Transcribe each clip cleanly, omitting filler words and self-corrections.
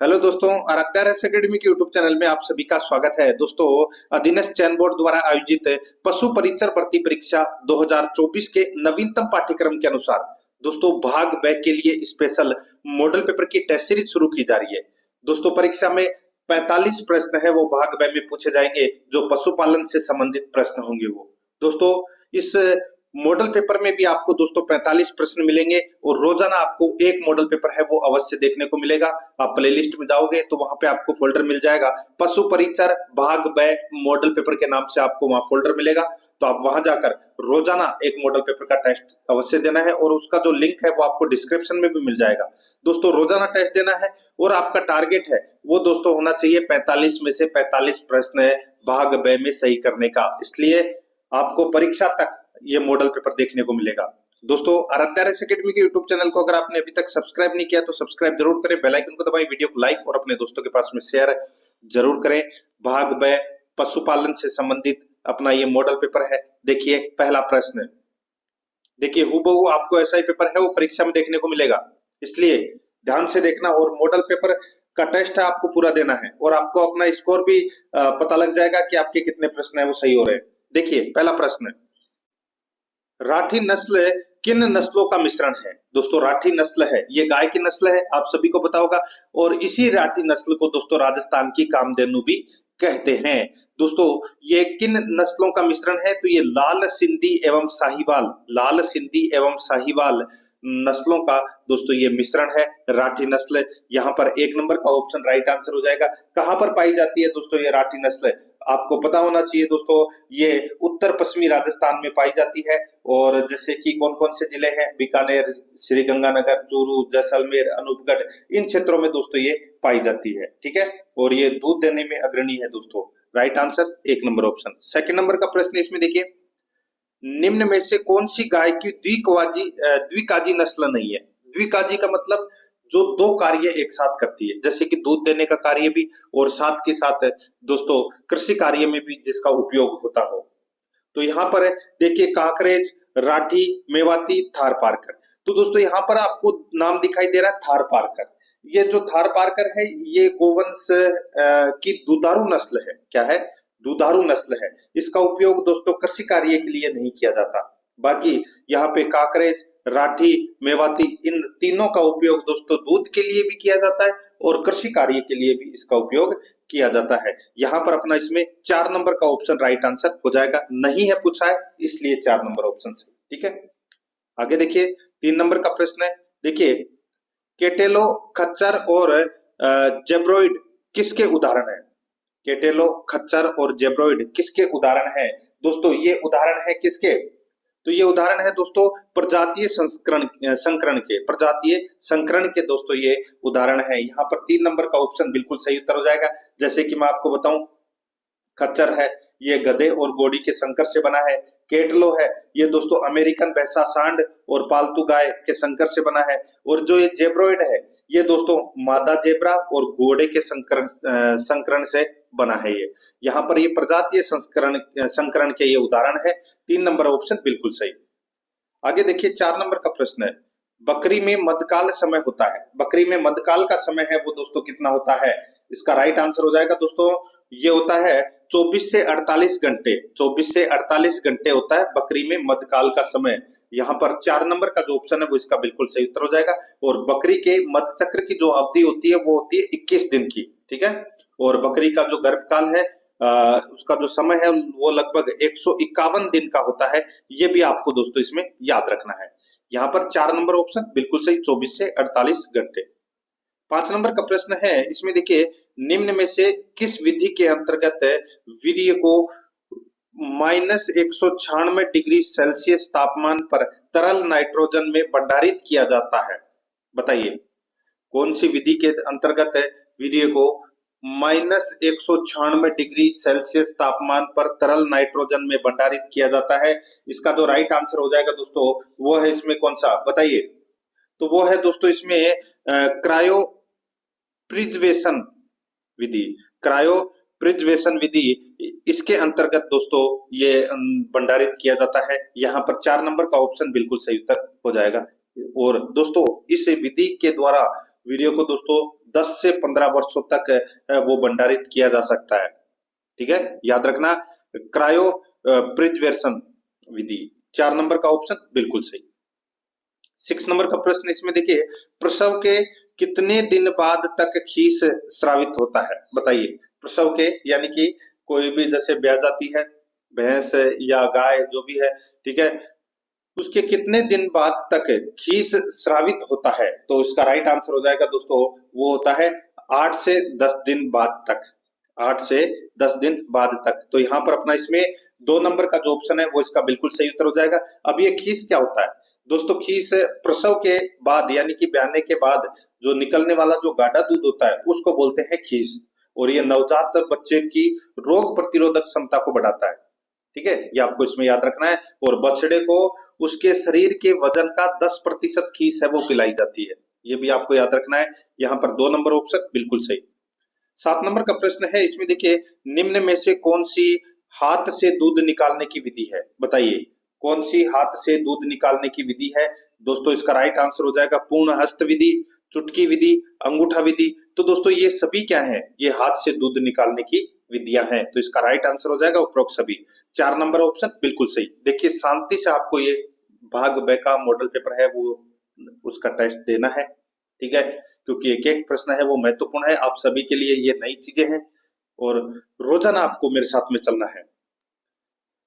Hello दोस्तों, Aaradhya race academy के YouTube channel में आप सभी का स्वागत है। दोस्तों, अधीनस्थ चयन बोर्ड द्वारा आयोजित पशु परिचर भर्ती परीक्षा 2024 के नवीनतम पाठ्यक्रम के अनुसार दोस्तों भाग ब के लिए स्पेशल मॉडल पेपर की टेस्ट सीरीज शुरू की जा रही है। दोस्तों, परीक्षा में 45 प्रश्न है वो भाग ब में पूछे जाएंगे, जो पशुपालन से संबंधित प्रश्न होंगे वो। दोस्तों, इस मॉडल पेपर में भी आपको दोस्तों 45 प्रश्न मिलेंगे और रोजाना आपको एक मॉडल पेपर है वो अवश्य देखने को मिलेगा। आप प्लेलिस्ट में जाओगे तो वहां पे आपको फोल्डर मिल जाएगा, पशु परिचर भाग ब मॉडल पेपर के नाम से आपको वहां फोल्डर मिलेगा। तो आप वहां जाकर रोजाना एक मॉडल पेपर का टेस्ट अवश्य देना है और उसका जो लिंक है वो आपको डिस्क्रिप्शन में भी मिल जाएगा। दोस्तों, रोजाना टेस्ट देना है और आपका टारगेट है वो दोस्तों होना चाहिए 45 में से 45 प्रश्न भाग ब में सही करने का। इसलिए आपको परीक्षा तक ये मॉडल पेपर देखने को मिलेगा। दोस्तों, आराध्या रेस एकेडमी के यूट्यूब चैनल को अगर आपने अभी तक सब्सक्राइब नहीं किया तो सब्सक्राइब जरूर करें, बेल आइकन को दबाएं, वीडियो को लाइक और अपने दोस्तों के पास में शेयर जरूर करें। भाग ब पशुपालन से संबंधित अपना ये मॉडल पेपर है। देखिए, पहला प्रश्न, देखिए हूबहू आपको ऐसा ही पेपर है वो परीक्षा में देखने को मिलेगा, इसलिए ध्यान से देखना। और मॉडल पेपर का टेस्ट है आपको पूरा देना है और आपको अपना स्कोर भी पता लग जाएगा कि आपके कितने प्रश्न है वो सही हो रहे हैं। देखिए, पहला प्रश्न, राठी नस्ल किन नस्लों का मिश्रण है? दोस्तों, राठी नस्ल है ये गाय की नस्ल है, आप सभी को पता होगा। और इसी राठी नस्ल को दोस्तों राजस्थान की कामधेनु भी कहते हैं। दोस्तों, ये किन नस्लों का मिश्रण है? तो ये लाल सिंधी एवं साहिवाल, लाल सिंधी एवं साहिवाल नस्लों का दोस्तों ये मिश्रण है राठी नस्ल। यहाँ पर एक नंबर का ऑप्शन राइट आंसर हो जाएगा। कहां पर पाई जाती है दोस्तों ये राठी नस्ल? आपको पता होना चाहिए दोस्तों, ये उत्तर पश्चिमी राजस्थान में पाई जाती है। और जैसे कि कौन कौन से जिले हैं, बीकानेर, श्री गंगानगर, चूरू, जैसलमेर, अनूपगढ़, इन क्षेत्रों में दोस्तों ये पाई जाती है। ठीक है, और ये दूध देने में अग्रणी है दोस्तों। राइट आंसर एक नंबर ऑप्शन। सेकंड नंबर का प्रश्न इसमें देखिए, निम्न में से कौन सी गाय की द्विकाजी नस्ल नहीं है? द्विकाजी का मतलब जो दो कार्य एक साथ करती है, जैसे कि दूध देने का कार्य भी और साथ के साथ दोस्तों कृषि कार्य में भी जिसका उपयोग होता हो। तो यहाँ पर देखिए, कांकरेज, राठी, मेवाती, थार पारकर। तो दोस्तों यहाँ पर आपको नाम दिखाई दे रहा है थार पारकर। ये जो थार पारकर है ये गोवंश की दुधारू नस्ल है। क्या है? दुधारू नस्ल है। इसका उपयोग दोस्तों कृषि कार्य के लिए नहीं किया जाता। बाकी यहाँ पे काकरेज, राठी, मेवाती, इन तीनों का उपयोग दोस्तों दूध के लिए भी किया जाता है और कृषि कार्य के लिए भी इसका उपयोग किया जाता है। यहाँ पर अपना इसमें 4 नंबर का ऑप्शन राइट आंसर हो जाएगा। नहीं है पूछा है इसलिए 4 नंबर ऑप्शन सही। ठीक है, आगे देखिए 3 नंबर का प्रश्न है। देखिए, केटेलो, खच्चर और जेब्रोइड किसके उदाहरण है? केटेलो, खच्चर और जेब्रोइड किसके उदाहरण है? दोस्तों, ये उदाहरण है किसके? तो ये उदाहरण है दोस्तों प्रजातीय संकरण के, प्रजातीय संकरण के दोस्तों ये उदाहरण है। यहाँ पर 3 नंबर का ऑप्शन बिल्कुल सही उत्तर हो जाएगा। जैसे कि मैं आपको बताऊं, खच्चर है ये गधे और घोड़ी के संकर से बना है। केटलो है ये दोस्तों अमेरिकन भैंसा, सांड और पालतू गाय के संकर से बना है। और जो ये जेब्रोइड है ये दोस्तों मादा जेब्रा और घोड़े के संकरण से बना है। ये यहाँ पर ये प्रजातीय संकरण के ये उदाहरण है। 3 नंबर ऑप्शन बिल्कुल सही। आगे देखिए 4 नंबर का प्रश्न है, बकरी में मध्यकाल समय होता है। बकरी में मध्यकाल का समय है वो दोस्तों कितना होता है? इसका राइट आंसर हो जाएगा दोस्तों, ये होता है 24 से 48 घंटे। 24 से 48 घंटे होता है बकरी में मध्यकाल का समय। यहाँ पर 4 नंबर का जो ऑप्शन है वो इसका बिल्कुल सही उत्तर हो जाएगा। और बकरी के मध्य चक्र की जो अवधि होती है वो होती है 21 दिन की। ठीक है, और बकरी का जो गर्भकाल है उसका जो समय है वो लगभग 151 दिन का होता है। ये भी आपको दोस्तों इसमें याद रखना है। यहाँ पर 4 नंबर ऑप्शन बिल्कुल सही, 24 से 48 घंटे। 5 नंबर का प्रश्न है, इसमें देखिए, निम्न में से किस विधि के अंतर्गत वीर्य को -196 डिग्री सेल्सियस तापमान पर तरल नाइट्रोजन में भंडारित किया जाता है? बताइए, कौन सी विधि के अंतर्गत वीर्य को -196 डिग्री सेल्सियस तापमान पर तरल नाइट्रोजन में भंडारित किया जाता है? इसका जो राइट आंसर हो जाएगा दोस्तों वो है इसमें कौन सा? बताइए। तो वो है दोस्तों इसमें क्रायो प्रिजर्वेशन विधि। क्रायो प्रिजर्वेशन विधि, इसके अंतर्गत दोस्तों ये भंडारित किया जाता है। यहाँ पर 4 नंबर का ऑप्शन बिल्कुल सही उत्तर हो जाएगा। और दोस्तों इस विधि के द्वारा वीर्य को दोस्तों 10 से 15 वर्षों तक वो भंडारित किया जा सकता है। ठीक है, याद रखना, क्रायो प्रिजर्वेशन विधि। 4 नंबर का ऑप्शन बिल्कुल सही। 6 नंबर का प्रश्न इसमें देखिए, प्रसव के कितने दिन बाद तक खीस स्रावित होता है? बताइए, प्रसव के यानी कि कोई भी जैसे ब्याह जाती है भैंस या गाय जो भी है, ठीक है, उसके कितने दिन बाद तक खीस स्रावित होता है? तो इसका राइट आंसर हो जाएगा दोस्तों, वो होता है 8 से 10 दिन बाद तक। 8 से 10 दिन बाद तक। तो यहाँ पर अपना इसमें 2 नंबर का जो ऑप्शन है वो इसका बिल्कुल सही उत्तर हो जाएगा। अब ये खीस क्या होता है दोस्तों? खीस प्रसव के बाद यानी कि ब्याने के बाद जो निकलने वाला जो गाढ़ा दूध होता है उसको बोलते हैं खीस, और ये नवजात बच्चे की रोग प्रतिरोधक क्षमता को बढ़ाता है। ठीक है, ये आपको इसमें याद रखना है। और बछड़े को उसके शरीर के वजन का 10% खीस है वो पिलाई जाती है, ये भी आपको याद रखना है। यहाँ पर 2 नंबर ऑप्शन बिल्कुल सही। 7 नंबर का प्रश्न है, इसमें देखिए, निम्न में से कौन सी हाथ से दूध निकालने की विधि है? बताइए, कौन सी हाथ से दूध निकालने की विधि है? दोस्तों इसका राइट आंसर हो जाएगा पूर्ण हस्त विधि, चुटकी विधि, अंगूठा विधि। तो दोस्तों ये सभी क्या है? ये हाथ से दूध निकालने की विधियां हैं। तो इसका राइट आंसर हो जाएगा उपरोक्त सभी। 4 नंबर ऑप्शन बिल्कुल सही। देखिए शांति से आपको ये भाग ब का मॉडल पेपर है वो उसका टेस्ट देना है, ठीक है, क्योंकि एक एक प्रश्न है वो महत्वपूर्ण है, आप सभी के लिए ये नई चीजें हैं और रोजाना आपको मेरे साथ में चलना है।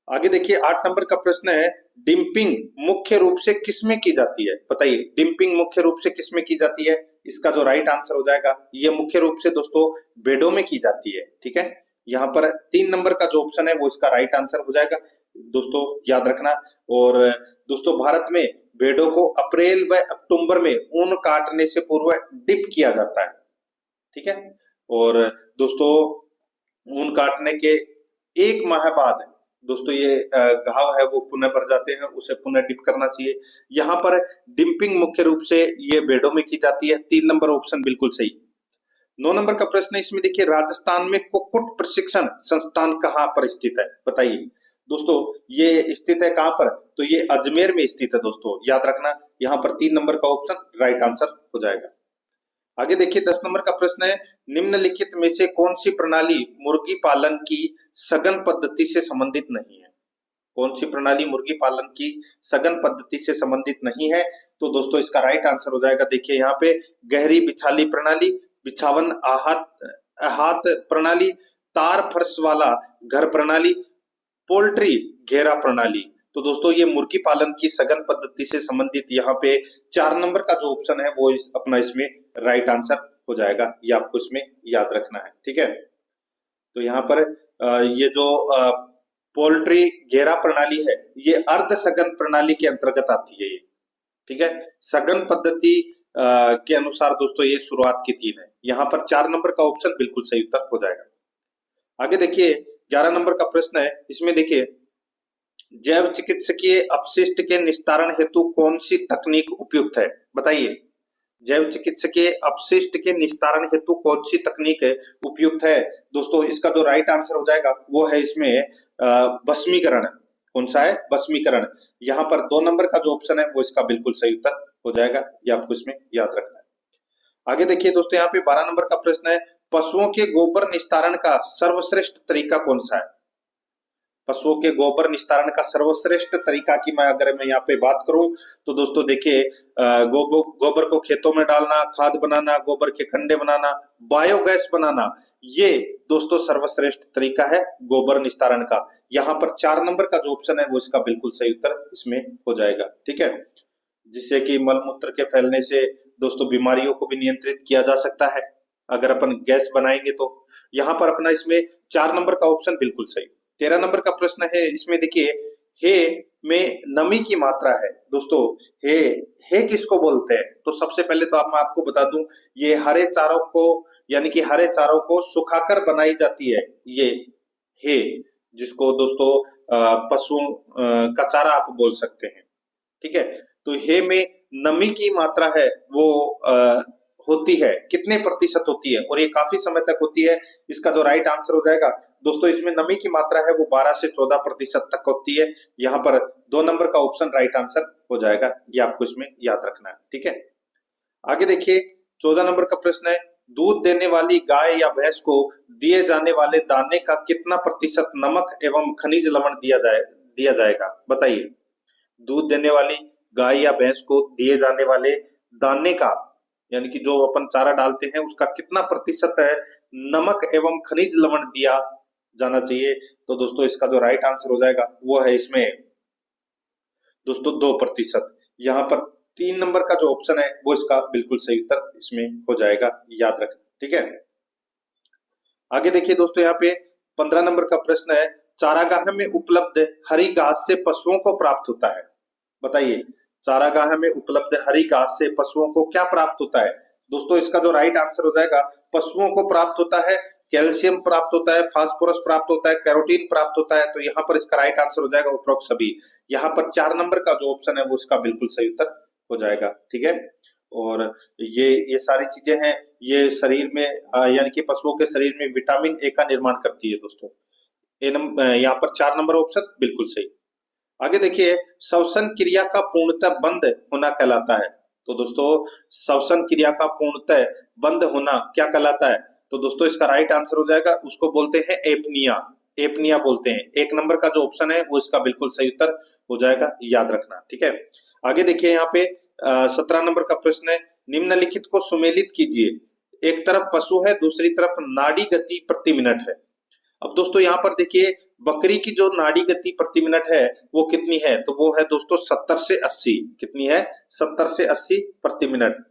आगे देखिए 8 नंबर का प्रश्न है, डिंपिंग मुख्य रूप से किसमें की जाती है? बताइए, डिंपिंग मुख्य रूप से किसमें की जाती है? इसका जो राइट आंसर हो जाएगा, ये मुख्य रूप से दोस्तों भेड़ों में की जाती है। ठीक है, यहाँ पर 3 नंबर का जो ऑप्शन है वो इसका राइट आंसर हो जाएगा, दोस्तों याद रखना। और दोस्तों भारत में भेड़ों को अप्रैल व अक्टूबर में ऊन काटने से पूर्व डिप किया जाता है। ठीक है, और दोस्तों ऊन काटने के 1 माह बाद दोस्तों ये घाव है वो पुनः भर जाते हैं, उसे पुनः डिप करना चाहिए। यहाँ पर डिंपिंग मुख्य रूप से ये भेड़ों में की जाती है। 3 नंबर ऑप्शन बिल्कुल सही। 9 नंबर का प्रश्न है, इसमें देखिए, राजस्थान में कुक्कुट प्रशिक्षण संस्थान कहाँ पर स्थित है? बताइए दोस्तों, ये स्थित है कहाँ पर? तो ये अजमेर में स्थित है दोस्तों, याद रखना। यहाँ पर 3 नंबर का ऑप्शन राइट आंसर हो जाएगा। आगे देखिए 10 नंबर का प्रश्न है, निम्नलिखित में से कौन सी प्रणाली मुर्गी पालन की सघन पद्धति से संबंधित नहीं है? कौन सी प्रणाली मुर्गी पालन की सघन पद्धति से संबंधित नहीं है? तो दोस्तों इसका राइट आंसर हो जाएगा, देखिए यहाँ पे, गहरी बिछाली प्रणाली, बिछावन आहात प्रणाली, तार फर्श वाला घर प्रणाली, पोल्ट्री घेरा प्रणाली। तो दोस्तों ये मुर्गी पालन की सघन पद्धति से संबंधित यहाँ पे 4 नंबर का जो ऑप्शन है वो अपना इसमें राइट आंसर हो जाएगा, ये आपको इसमें याद रखना है। ठीक है, तो यहाँ पर ये जो पोल्ट्री घेरा प्रणाली है ये अर्ध सघन प्रणाली के अंतर्गत आती है ये। ठीक है, सघन पद्धति के अनुसार दोस्तों ये शुरुआत की 3 है। यहाँ पर 4 नंबर का ऑप्शन बिल्कुल सही उत्तर हो जाएगा। आगे देखिए 11 नंबर का प्रश्न है, इसमें देखिए, जैव चिकित्सकीय अपशिष्ट के निस्तारण हेतु कौन सी तकनीक उपयुक्त है? बताइए, जैव चिकित्सकीय अपशिष्ट के निस्तारण हेतु कौन सी तकनीक उपयुक्त है? दोस्तों इसका जो राइट आंसर हो जाएगा वो है इसमें भस्मीकरण। कौन सा है? भस्मीकरण। यहाँ पर 2 नंबर का जो ऑप्शन है वो इसका बिल्कुल सही उत्तर हो जाएगा, ये आपको इसमें याद रखना है। आगे देखिए दोस्तों यहाँ पे 12 नंबर का प्रश्न है, पशुओं के गोबर निस्तारण का सर्वश्रेष्ठ तरीका कौन सा है? पशुओं के गोबर निस्तारण का सर्वश्रेष्ठ तरीका की अगर मैं यहाँ पे बात करूं तो दोस्तों देखिए, गोबर को खेतों में डालना, खाद बनाना, गोबर के कंडे बनाना, बायोगैस बनाना, ये दोस्तों सर्वश्रेष्ठ तरीका है गोबर निस्तारण का। यहाँ पर 4 नंबर का जो ऑप्शन है वो इसका बिल्कुल सही उत्तर इसमें हो जाएगा। ठीक है, जिससे कि मलमूत्र के फैलने से दोस्तों बीमारियों को भी नियंत्रित किया जा सकता है अगर अपन गैस बनाएंगे तो। यहाँ पर अपना इसमें 4 नंबर का ऑप्शन बिल्कुल सही। 13 नंबर का प्रश्न है, इसमें देखिए, हे में नमी की मात्रा है। दोस्तों हे किसको बोलते हैं? तो सबसे पहले तो मैं आपको बता दूं, ये हरे चारों को यानी कि हरे चारों को सुखाकर बनाई जाती है ये हे, जिसको दोस्तों पशुओं का चारा आप बोल सकते हैं। ठीक है, तो हे में नमी की मात्रा है वो होती है, कितने प्रतिशत होती है? और ये काफी समय तक होती है। इसका जो राइट आंसर हो जाएगा दोस्तों, इसमें नमी की मात्रा है वो 12 से 14% तक होती है। यहाँ पर 2 नंबर का ऑप्शन राइट आंसर हो जाएगा, ये आपको इसमें याद रखना है। ठीक है, आगे देखिए 14 नंबर का प्रश्न है, दूध देने वाली गाय या भैंस को दिए जाने वाले दाने का कितना प्रतिशत नमक एवं खनिज लवण दिया जाएगा? बताइए। दूध देने वाली गाय या भैंस को दिए जाने वाले दाने का, यानी कि जो अपन चारा डालते हैं, उसका कितना प्रतिशत है नमक एवं खनिज लवण दिया जाना चाहिए? तो दोस्तों इसका जो राइट आंसर हो जाएगा वो है इसमें दोस्तों 2%। यहाँ पर 3 नंबर का जो ऑप्शन है वो इसका बिल्कुल सही उत्तर इसमें हो जाएगा, याद रखना। ठीक है, आगे देखिए दोस्तों, यहाँ पे 15 नंबर का प्रश्न है, चारागाह में उपलब्ध हरी घास से पशुओं को प्राप्त होता है? बताइए, चारागाह में उपलब्ध हरी घास से पशुओं को क्या प्राप्त होता है? दोस्तों इसका जो राइट आंसर हो जाएगा, पशुओं को प्राप्त होता है कैल्शियम प्राप्त होता है, फास्फोरस प्राप्त होता है, कैरोटीन प्राप्त होता है। तो यहाँ पर इसका राइट आंसर हो जाएगा उपरोक्त सभी। यहाँ पर 4 नंबर का जो ऑप्शन है वो इसका बिल्कुल सही उत्तर हो जाएगा। ठीक है, और ये सारी चीजें हैं, ये शरीर में यानी कि पशुओं के शरीर में विटामिन ए का निर्माण करती है दोस्तों। यहाँ पर 4 नंबर ऑप्शन बिल्कुल सही। आगे देखिए, श्वसन क्रिया का पूर्णतः बंद होना कहलाता है? तो दोस्तों श्वसन क्रिया का पूर्णतः बंद होना क्या कहलाता है? तो दोस्तों इसका राइट आंसर हो जाएगा, उसको बोलते हैं एपनिया। एपनिया बोलते हैं। 1 नंबर का जो ऑप्शन है वो इसका बिल्कुल सही उत्तर हो जाएगा, याद रखना। ठीक है, आगे देखिए, यहाँ पे 17 नंबर का प्रश्न है, निम्नलिखित को सुमेलित कीजिए। एक तरफ पशु है, दूसरी तरफ नाड़ी गति प्रति मिनट है। अब दोस्तों यहाँ पर देखिए, बकरी की जो नाड़ी गति प्रति मिनट है वो कितनी है? तो वो है दोस्तों 70 से 80। कितनी है? 70 से 80 प्रति मिनट।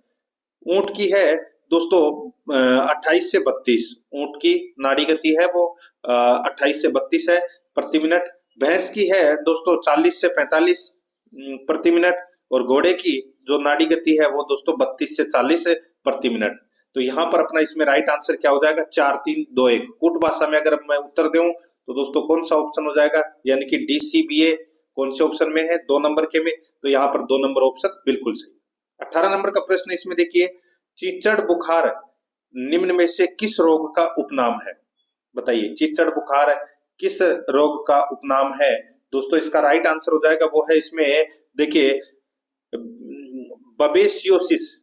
ऊंट की है दोस्तों 28 से 32। ऊंट की नाड़ी गति है वो 28 से 32 है प्रति मिनट। भैंस की है दोस्तों 40 से 45 प्रति मिनट, और घोड़े की जो नाड़ी गति है वो दोस्तों 32 से 40 प्रति मिनट। तो यहाँ पर अपना इसमें राइट आंसर क्या हो जाएगा? 4 3 2 1। कुट भाषा में अगर मैं उत्तर दूं तो दोस्तों कौन सा ऑप्शन हो जाएगा? यानी कि DCBA कौन से ऑप्शन में है? 2 नंबर के में। तो यहाँ पर 2 नंबर ऑप्शन बिल्कुल सही। 18 नंबर का प्रश्न इसमें देखिए, चीचड़ बुखार निम्न में से किस रोग का उपनाम है? बताइए, चीचड़ बुखार किस रोग का उपनाम है? दोस्तों इसका राइट आंसर हो जाएगा वो है इसमें देखिए बबेसियोसिस।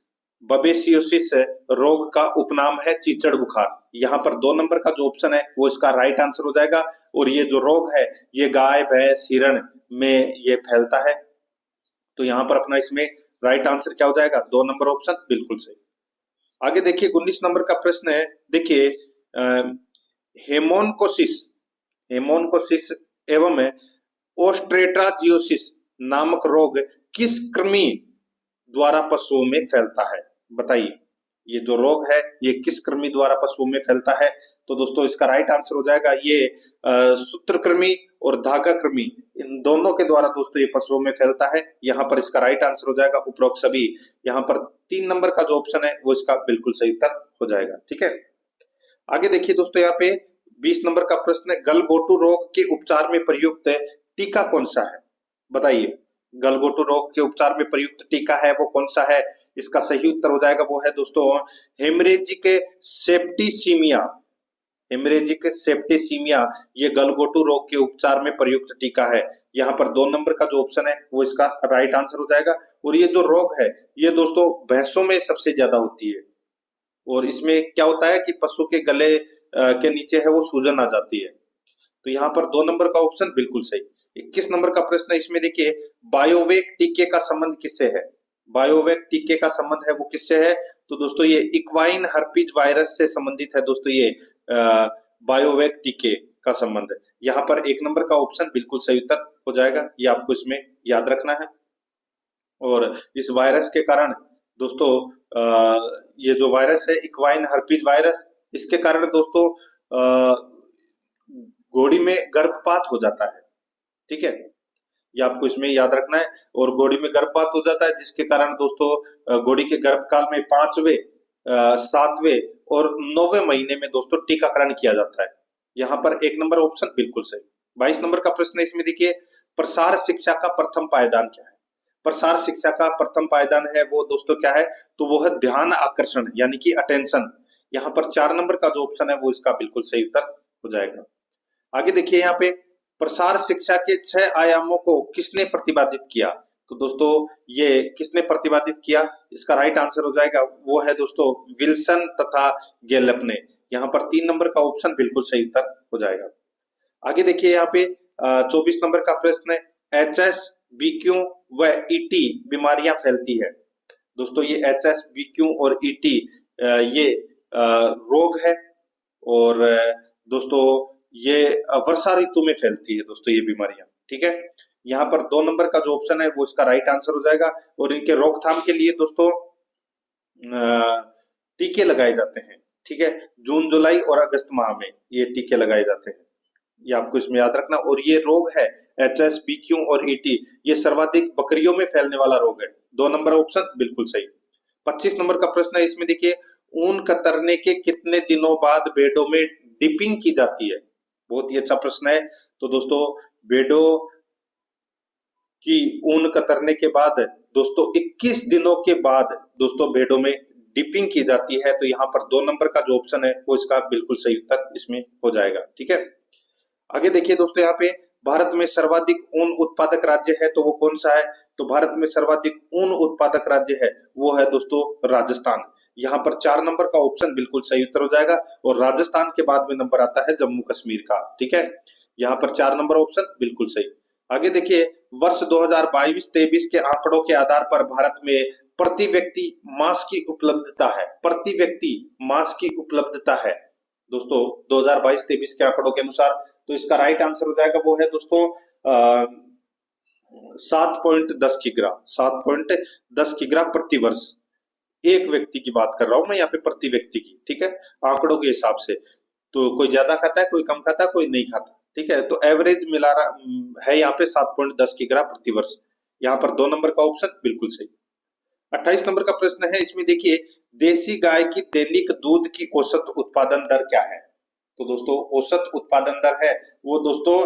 बबेसियोसिस रोग का उपनाम है चीचड़ बुखार। यहाँ पर 2 नंबर का जो ऑप्शन है वो इसका राइट आंसर हो जाएगा। और ये जो रोग है ये गाय, भैंस, हिरण में ये फैलता है। तो यहाँ पर अपना इसमें राइट आंसर क्या हो जाएगा? 2 नंबर ऑप्शन बिल्कुल सही। आगे देखिए 19 नंबर का प्रश्न है, देखिए हेमोनकोसिस हेमोनकोसिस एवं ओस्ट्रेटाजियोसिस नामक रोग किस कृमि द्वारा पशुओं में फैलता है? बताइए, ये जो रोग है ये किस कृमि द्वारा पशुओं में फैलता है? तो दोस्तों इसका राइट आंसर हो जाएगा ये सूत्रकृमि और धागा कृमि, इन दोनों के द्वारा दोस्तों ये पशुओं में फैलता है। यहाँ पर इसका राइट आंसर हो जाएगा उपरोक्त सभी। यहाँ पर 3 नंबर का जो ऑप्शन है वो इसका बिल्कुल सही उत्तर हो जाएगा। ठीक है, आगे देखिए दोस्तों, यहाँ पे 20 नंबर का प्रश्न है, गलघोटू रोग के उपचार में प्रयुक्त टीका कौन सा है? बताइए, गलघोटू रोग के उपचार में प्रयुक्त टीका है वो कौन सा है? इसका सही उत्तर हो जाएगा वो है दोस्तों हेमरेजिक सेप्टिसीमिया। हेमरेजिक सेप्टिसीमिया ये गलघोटू रोग के उपचार में प्रयुक्त टीका है। यहाँ पर 2 नंबर का जो ऑप्शन है वो इसका राइट आंसर हो जाएगा। और ये जो रोग है ये दोस्तों भैंसों में सबसे ज्यादा होती है। और इसमें क्या होता है कि पशु के गले के नीचे है वो सूजन आ जाती है। तो यहाँ पर 2 नंबर का ऑप्शन बिल्कुल सही। 21 नंबर का प्रश्न है, इसमें देखिए बायोवेक टीके का संबंध किससे है? बायोवेक टीके का संबंध है वो किससे है? तो दोस्तों ये इक्वाइन हर्पीज वायरस से संबंधित है दोस्तों ये बायोवेक टीके का संबंध है। यहाँ पर 1 नंबर का ऑप्शन बिल्कुल सही उत्तर हो जाएगा, ये आपको इसमें याद रखना है। और इस वायरस के कारण दोस्तों ये जो वायरस है इक्वाइन हर्पीज वायरस, इसके कारण दोस्तों घोड़ी में गर्भपात हो जाता है। ठीक है, ये आपको इसमें याद रखना है। और घोड़ी में गर्भपात हो जाता है जिसके कारण दोस्तों घोड़ी के गर्भकाल में 5वें 7वें और 9वें महीने में दोस्तों टीकाकरण किया जाता है। यहाँ पर 1 नंबर ऑप्शन बिल्कुल सही। 22 नंबर का प्रश्न है, इसमें देखिए प्रसार शिक्षा का प्रथम पायदान क्या है? प्रसार शिक्षा का प्रथम पायदान है वो दोस्तों क्या है? तो वो है ध्यान आकर्षण, यानी कि अटेंशन। यहाँ पर 4 नंबर का जो ऑप्शन है वो इसका बिल्कुल सही उत्तर हो जाएगा। आगे देखिए, यहाँ पे प्रसार शिक्षा के 6 आयामों को किसने प्रतिपादित किया? तो दोस्तों ये किसने प्रतिपादित किया? इसका राइट आंसर हो जाएगा वो है दोस्तों विल्सन तथा गैलप ने। यहाँ पर 3 नंबर का ऑप्शन बिल्कुल सही उत्तर हो जाएगा। आगे देखिए यहाँ पे 24 नंबर का प्रश्न है, एचएस, बीक्यू व ईटी बीमारियां फैलती है। दोस्तों ये एचएस, बीक्यू और ईटी ये रोग है और दोस्तों ये वर्षा ऋतु में फैलती है दोस्तों ये बीमारियां, ठीक है। यहाँ पर 2 नंबर का जो ऑप्शन है वो इसका राइट आंसर हो जाएगा और इनके रोकथाम के लिए दोस्तों टीके लगाए जाते हैं, ठीक है। जून, जुलाई और अगस्त माह में ये टीके लगाए जाते हैं, ये आपको इसमें याद रखना। और ये रोग है एचएस, बीक्यू और ईटी, ये सर्वाधिक बकरियों में फैलने वाला रोग है। 2 नंबर ऑप्शन बिल्कुल सही। 25 नंबर का प्रश्न है, इसमें देखिए ऊन कतरने के कितने दिनों बाद बेडों में डिपिंग की जाती है? बहुत ही अच्छा प्रश्न है। तो दोस्तों बेडों की ऊन कतरने के बाद दोस्तों 21 दिनों के बाद दोस्तों बेडों में डिपिंग की जाती है। तो यहाँ पर 2 नंबर का जो ऑप्शन है वो इसका बिल्कुल सही उत्तर इसमें हो जाएगा, ठीक है। आगे देखिए दोस्तों यहाँ पे भारत में सर्वाधिक ऊन उत्पादक राज्य है तो वो कौन सा है? तो भारत में सर्वाधिक ऊन उत्पादक राज्य है वो है दोस्तों राजस्थान। यहाँ पर 4 नंबर का ऑप्शन बिल्कुल सही उत्तर हो जाएगा और राजस्थान के बाद में नंबर आता है जम्मू कश्मीर का, ठीक है। यहाँ पर 4 नंबर ऑप्शन बिल्कुल सही। आगे देखिए वर्ष 2022-23 के आंकड़ों के आधार पर भारत में प्रति व्यक्ति मांस की उपलब्धता है, प्रति व्यक्ति मांस की उपलब्धता है दोस्तों 2022-23 के आंकड़ों के अनुसार। तो इसका राइट आंसर हो जाएगा वो है दोस्तों 7.10 किग्रा, 7.10 किग्रा प्रति वर्ष। एक व्यक्ति की बात कर रहा हूं मैं यहाँ पे, प्रति व्यक्ति की, ठीक है, आंकड़ों के हिसाब से। तो कोई ज्यादा खाता है, कोई कम खाता है, कोई नहीं खाता, ठीक है। तो एवरेज मिला रहा है यहाँ पे 7.10 किग्रा प्रति वर्ष। यहाँ पर 2 नंबर का ऑप्शन बिल्कुल सही। 28 नंबर का प्रश्न है, इसमें देखिए देसी गाय की दैनिक दूध की औसत उत्पादन दर क्या है? तो दोस्तों औसत उत्पादन दर है वो दोस्तों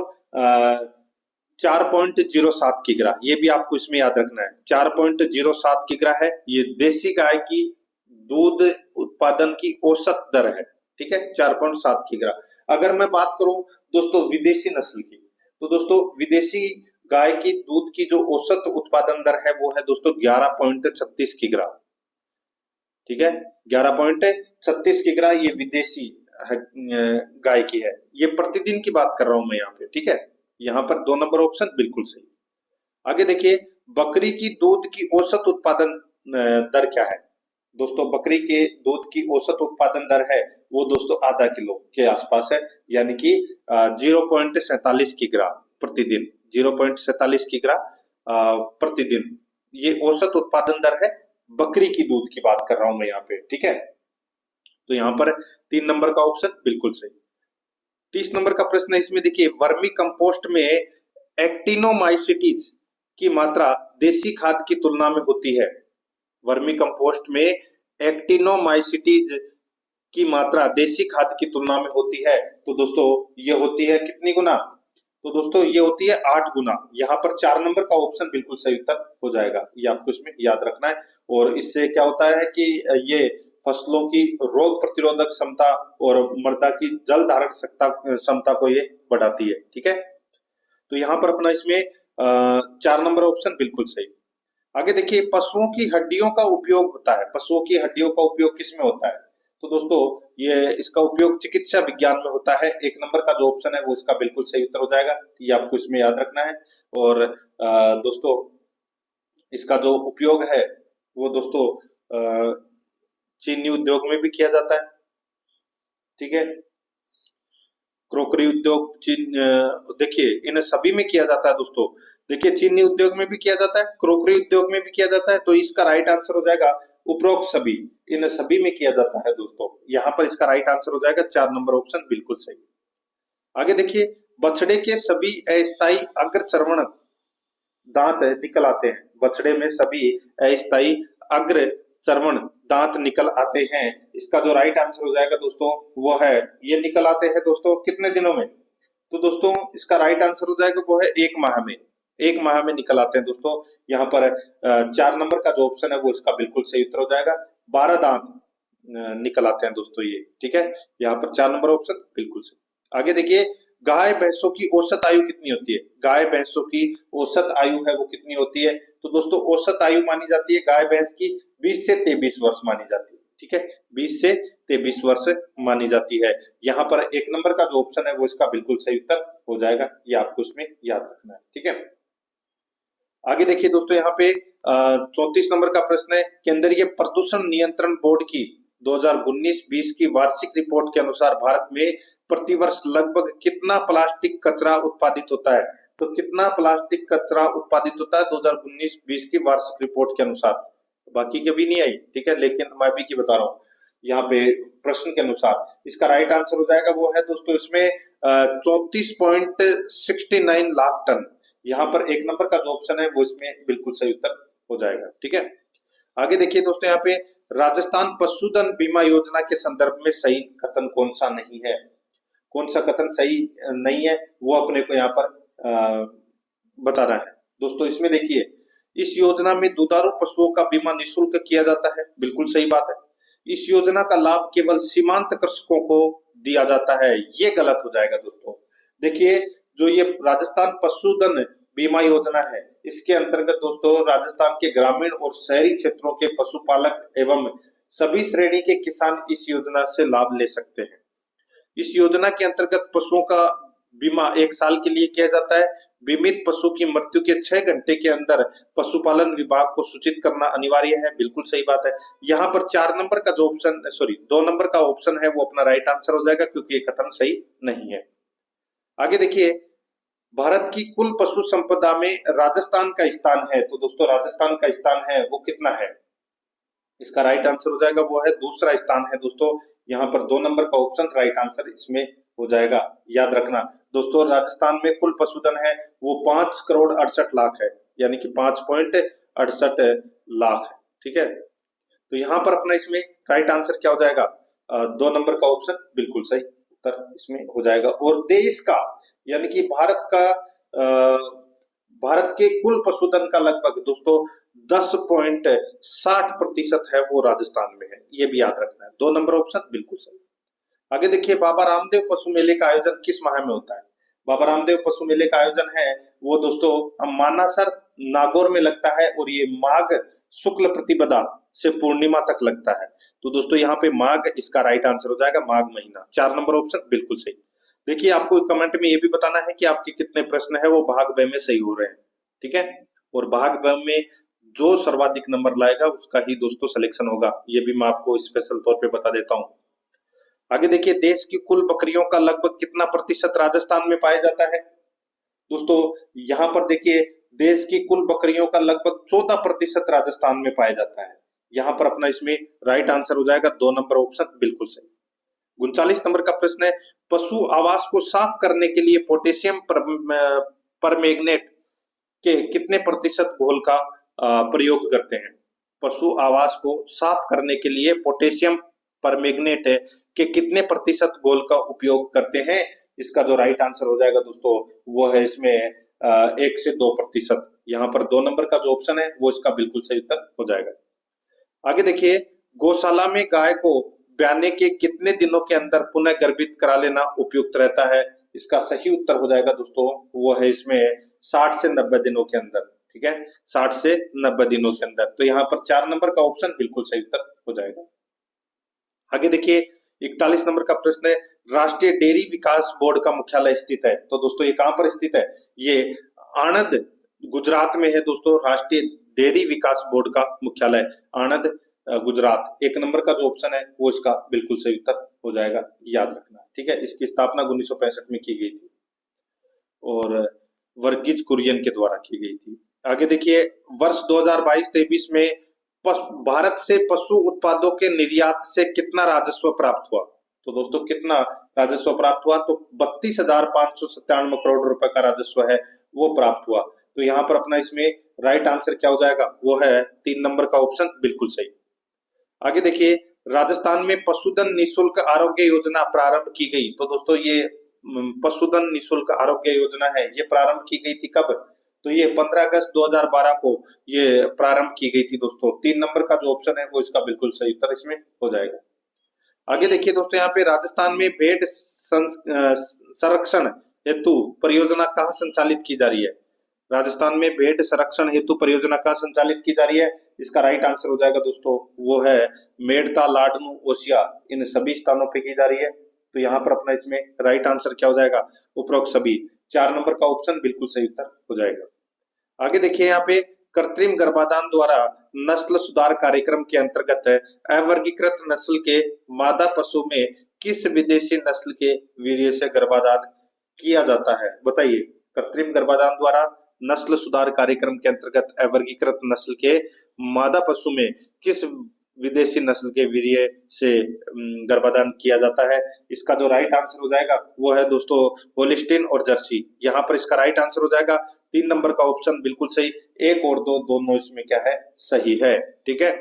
4.07 किग्रा, ये भी आपको इसमें याद रखना है। 4.07 किग्रा है ये देसी गाय की दूध उत्पादन की औसत दर है, ठीक है, 4.7 किग्रा। अगर मैं बात करूं दोस्तों विदेशी नस्ल की, तो दोस्तों विदेशी गाय की दूध की जो औसत उत्पादन दर है वो है दोस्तों 11.36 किग्रा, ठीक है, 11.36 किग्रा ये विदेशी गाय की है। ये प्रतिदिन की बात कर रहा हूं मैं यहाँ पे, ठीक है। यहाँ पर 2 नंबर ऑप्शन बिल्कुल सही। आगे देखिए बकरी की दूध की औसत उत्पादन दर क्या है? दोस्तों बकरी के दूध की औसत उत्पादन दर है वो दोस्तों आधा किलो के आसपास है, यानी कि 0.47 किग्रा प्रतिदिन, 0.47 किग्रा प्रतिदिन ये औसत उत्पादन दर है। बकरी की दूध की बात कर रहा हूं मैं यहाँ पे, ठीक है। तो यहाँ पर 3 नंबर का ऑप्शन बिल्कुल सही। 30 नंबर का प्रश्न है, इसमें देखिए वर्मी कंपोस्ट में एक्टिनोमाइसिटीज की मात्रा देसी खाद की तुलना में होती है। वर्मी कंपोस्ट में एक्टिनोमाइसिटीज की मात्रा देसी खाद की तुलना में होती है। तो दोस्तों ये होती है कितनी गुना? तो दोस्तों ये होती है 8 गुना। यहाँ पर 4 नंबर का ऑप्शन बिल्कुल सही उत्तर हो जाएगा, ये आपको इसमें याद रखना है। और इससे क्या होता है कि ये फसलों की रोग प्रतिरोधक क्षमता और मृदा की जल धारण क्षमता को ये बढ़ाती है, ठीक है। तो यहाँ पर अपना इसमें 4 नंबर ऑप्शन बिल्कुल सही। आगे देखिए पशुओं की हड्डियों का उपयोग होता है, पशुओं की हड्डियों का उपयोग किस में होता है? तो दोस्तों ये इसका उपयोग चिकित्सा विज्ञान में होता है। 1 नंबर का जो ऑप्शन है वो इसका बिल्कुल सही उत्तर हो जाएगा, ये आपको इसमें याद रखना है। और दोस्तों इसका जो उपयोग है वो दोस्तों चीनी उद्योग में भी किया जाता है, ठीक है। क्रोकरी उद्योग, देखिए इन सभी में किया जाता है दोस्तों। देखिए चीनी उद्योग में भी किया जाता है, क्रोकरी उद्योग में भी किया जाता है। तो इसका राइट आंसर हो जाएगा उपरोक्त सभी, इन सभी में किया जाता है दोस्तों। यहाँ पर इसका राइट आंसर हो जाएगा 4 नंबर ऑप्शन बिल्कुल सही। आगे देखिए बछड़े के सभी अस्थायी अग्रचर्वण दांत निकल आते हैं। बछड़े में सभी अस्थायी अग्र चर्वण दांत निकल आते हैं। इसका जो राइट आंसर हो जाएगा दोस्तों वो है, ये निकल आते हैं दोस्तों कितने दिनों में? तो दोस्तों इसका राइट आंसर हो जाएगा वो है 1 माह में, 1 माह में निकल आते हैं दोस्तों। यहाँ पर 4 नंबर का जो ऑप्शन है वो इसका बिल्कुल सही उत्तर हो जाएगा। 12 दांत निकल आते हैं दोस्तों ये, ठीक है। यहाँ पर 4 नंबर ऑप्शन बिल्कुल सही। आगे देखिए गाय भैंसों की औसत आयु कितनी होती है? गाय भैंसों की औसत आयु है वो कितनी होती है? तो दोस्तों औसत आयु मानी जाती है गाय भैंस की 20 से 23 वर्ष मानी जाती है। ठीक है, 20 से 23 वर्ष मानी जाती है। यहाँ पर एक नंबर का जो ऑप्शन है वो इसका बिल्कुल सही उत्तर हो जाएगा, ये आपको इसमें याद रखना है। ठीक है, आगे देखिए दोस्तों, यहाँ पे 34 नंबर का प्रश्न है, केंद्रीय प्रदूषण नियंत्रण बोर्ड की 2019-20 की वार्षिक रिपोर्ट के अनुसार भारत में प्रतिवर्ष लगभग कितना प्लास्टिक कचरा उत्पादित होता है? तो कितना प्लास्टिक कचरा उत्पादित होता है 2019-20 की वार्षिक रिपोर्ट के अनुसार? बाकी की भी नहीं आई, ठीक है, लेकिन मैं भी की बता रहा हूँ। यहाँ पे प्रश्न के अनुसार इसका राइट आंसर हो जाएगा वो है दोस्तों इसमें 34.69 लाख टन। यहाँ पर एक नंबर का जो ऑप्शन है वो इसमें बिल्कुल सही उत्तर हो जाएगा। ठीक है, आगे देखिए दोस्तों, यहाँ पे राजस्थान पशुधन बीमा योजना के संदर्भ में सही कथन कौन सा नहीं है? कौन सा कथन सही नहीं है वो अपने को यहाँ पर बताना है। दोस्तों इसमें देखिए, इस योजना में दुधारू पशुओं का बीमा निःशुल्क किया जाता है, बिल्कुल सही बात है। इस योजना का लाभ केवल सीमांत कृषकों को दिया जाता है, ये गलत हो जाएगा दोस्तों। देखिए, जो ये राजस्थान पशुधन बीमा योजना है, इसके अंतर्गत दोस्तों राजस्थान के ग्रामीण और शहरी क्षेत्रों के पशुपालक एवं सभी श्रेणी के किसान इस योजना से लाभ ले सकते हैं। इस योजना के अंतर्गत पशुओं का बीमा 1 साल के लिए किया जाता है। बीमित पशु की मृत्यु के 6 घंटे के अंदर पशुपालन विभाग को सूचित करना अनिवार्य है, बिल्कुल सही बात है। यहाँ पर 4 नंबर का जो ऑप्शन, सॉरी 2 नंबर का ऑप्शन है वो अपना राइट आंसर हो जाएगा, क्योंकि ये कथन सही नहीं है। आगे देखिए, भारत की कुल पशु संपदा में राजस्थान का स्थान है, तो दोस्तों राजस्थान का स्थान है वो कितना है? इसका राइट आंसर हो जाएगा वो है दूसरा स्थान है दोस्तों। यहाँ पर 2 नंबर का ऑप्शन राइट आंसर इसमें हो जाएगा, याद रखना दोस्तों। राजस्थान में कुल पशुधन है वो 5 करोड़ 68 लाख है, यानी कि 5.68 लाख है। ठीक है, तो यहाँ पर अपना इसमें राइट आंसर क्या हो जाएगा? 2 नंबर का ऑप्शन बिल्कुल सही उत्तर इसमें हो जाएगा। और देश का, यानी कि भारत के कुल पशुधन का लगभग दोस्तों 10.60% है वो राजस्थान में है, ये भी याद रखना है। 2 नंबर ऑप्शन बिल्कुल सही। आगे देखिए, बाबा रामदेव पशु मेले का आयोजन किस माह में होता है? बाबा रामदेव पशु मेले का आयोजन है वो दोस्तों मानासर नागौर में लगता है, और ये माघ शुक्ल प्रतिपदा से पूर्णिमा तक लगता है। तो दोस्तों यहाँ पे माघ इसका राइट आंसर हो जाएगा, माघ महीना। 4 नंबर ऑप्शन बिल्कुल सही। देखिए, आपको कमेंट में ये भी बताना है कि आपके कितने प्रश्न है वो भाग ब में सही हो रहे हैं। ठीक है, और भाग ब में जो सर्वाधिक नंबर लाएगा उसका ही दोस्तों सिलेक्शन होगा, ये भी मैं आपको स्पेशल तौर पे बता देता हूँ। आगे देखिए, देश की कुल बकरियों का लगभग कितना प्रतिशत राजस्थान में पाया जाता है? दोस्तों यहाँ पर देखिए, देश की कुल बकरियों का लगभग 14% राजस्थान में पाया जाता है। यहाँ पर अपना इसमें राइट आंसर हो जाएगा 2 नंबर ऑप्शन बिल्कुल सही। 39 नंबर का प्रश्न है, पशु आवास को साफ करने के लिए पोटेशियम परमैंगनेट के कितने प्रतिशत घोल का प्रयोग करते हैं? पशु आवास को साफ करने के लिए पोटेशियम परमैंगनेट के कितने प्रतिशत घोल का उपयोग करते हैं? इसका जो राइट आंसर हो जाएगा दोस्तों वो है इसमें 1 से 2%। यहाँ पर 2 नंबर का जो ऑप्शन है वो इसका बिल्कुल सही उत्तर हो जाएगा। आगे देखिए, गौशाला में गाय को ब्याने के कितने दिनों के अंदर पुनः गर्भित करा लेना उपयुक्त रहता है? इसका सही उत्तर हो जाएगा दोस्तों वो है इसमें 60 से 90 दिनों के अंदर। ठीक है, 60 से 90 दिनों के अंदर। तो यहाँ पर 4 नंबर का ऑप्शन बिल्कुल सही उत्तर हो जाएगा। आगे देखिए, 41 नंबर का प्रश्न है, राष्ट्रीय डेयरी विकास बोर्ड का मुख्यालय स्थित है। तो दोस्तों ये कहां पर स्थित है? ये आणंद गुजरात में है दोस्तों। राष्ट्रीय डेयरी विकास बोर्ड का मुख्यालय आणंद गुजरात। 1 नंबर का जो ऑप्शन है वो इसका बिल्कुल सही उत्तर हो जाएगा, याद रखना। ठीक है, इसकी स्थापना 1965 में की गई थी और वर्गीज कुरियन के द्वारा की गई थी। आगे देखिए, वर्ष 2022-23 में भारत से पशु उत्पादों के निर्यात से कितना राजस्व प्राप्त हुआ? तो दोस्तों कितना राजस्व प्राप्त हुआ? तो 32,597 करोड़ रुपए का राजस्व है वो प्राप्त हुआ। तो यहाँ पर अपना इसमें राइट आंसर क्या हो जाएगा? वो है 3 नंबर का ऑप्शन बिल्कुल सही। आगे देखिए, राजस्थान में पशुधन निःशुल्क आरोग्य योजना प्रारंभ की गई। तो दोस्तों ये पशुधन निःशुल्क आरोग्य योजना है, ये प्रारंभ की गई थी कब? तो ये 15 अगस्त 2012 को ये प्रारंभ की गई थी दोस्तों। 3 नंबर का जो ऑप्शन है वो इसका बिल्कुल सही उत्तर इसमें हो जाएगा। आगे देखिए दोस्तों, यहाँ पे राजस्थान में भेड़ संरक्षण हेतु परियोजना कहाँ संचालित की जा रही है? राजस्थान में भेड़ संरक्षण हेतु परियोजना कहाँ संचालित की जा रही है? इसका राइट आंसर हो जाएगा दोस्तों, वो है मेड़ता, लाडनू, ओसिया, इन सभी स्थानों पे की जा रही है। तो यहाँ पर अपना इसमें राइट आंसर क्या हो जाएगा? उपरोक्त सभी। 4 नंबर का ऑप्शन बिल्कुल सही उत्तर हो जाएगा। आगे देखिए यहाँ पे, कृत्रिम गर्भाधान द्वारा नस्ल सुधार कार्यक्रम के अंतर्गत अवर्गीकृत नस्ल के मादा पशु में किस विदेशी नस्ल के वीर्य से गर्भाधान किया जाता है? बताइए। कृत्रिम गर्भाधान द्वारा नस्ल सुधार कार्यक्रम के अंतर्गत अवर्गीकृत नस्ल के मादा पशु में किस विदेशी नस्ल के वीर्य से गर्भाधान किया जाता है? इसका जो राइट आंसर हो जाएगा वो है दोस्तों होलिस्टीन और जर्सी। यहाँ पर इसका राइट आंसर हो जाएगा 3 नंबर का ऑप्शन बिल्कुल सही। 1 और 2 दोनों इसमें क्या है? सही है। ठीक है।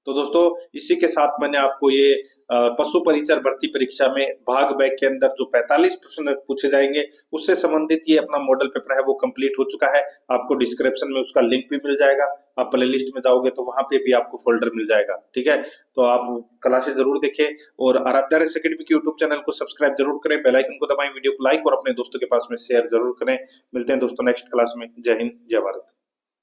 तो दोस्तों इसी के साथ मैंने आपको ये पशु परिचर भर्ती परीक्षा में भाग ब के अंदर जो 45 प्रश्न पूछे जाएंगे उससे संबंधित ये अपना मॉडल पेपर है वो कंप्लीट हो चुका है। आपको डिस्क्रिप्शन में उसका लिंक भी मिल जाएगा। आप प्ले लिस्ट में जाओगे तो वहां पे भी आपको फोल्डर मिल जाएगा। ठीक है। तो आप क्लासेस जरूर देखें और आराध्या रेस एकेडमी के यूट्यूब चैनल को सब्सक्राइब जरूर करें, बेल आइकन को दबाएं, वीडियो को लाइक और अपने दोस्तों के पास में शेयर जरूर करें। मिलते हैं दोस्तों नेक्स्ट क्लास में। जय हिंद, जय भारत।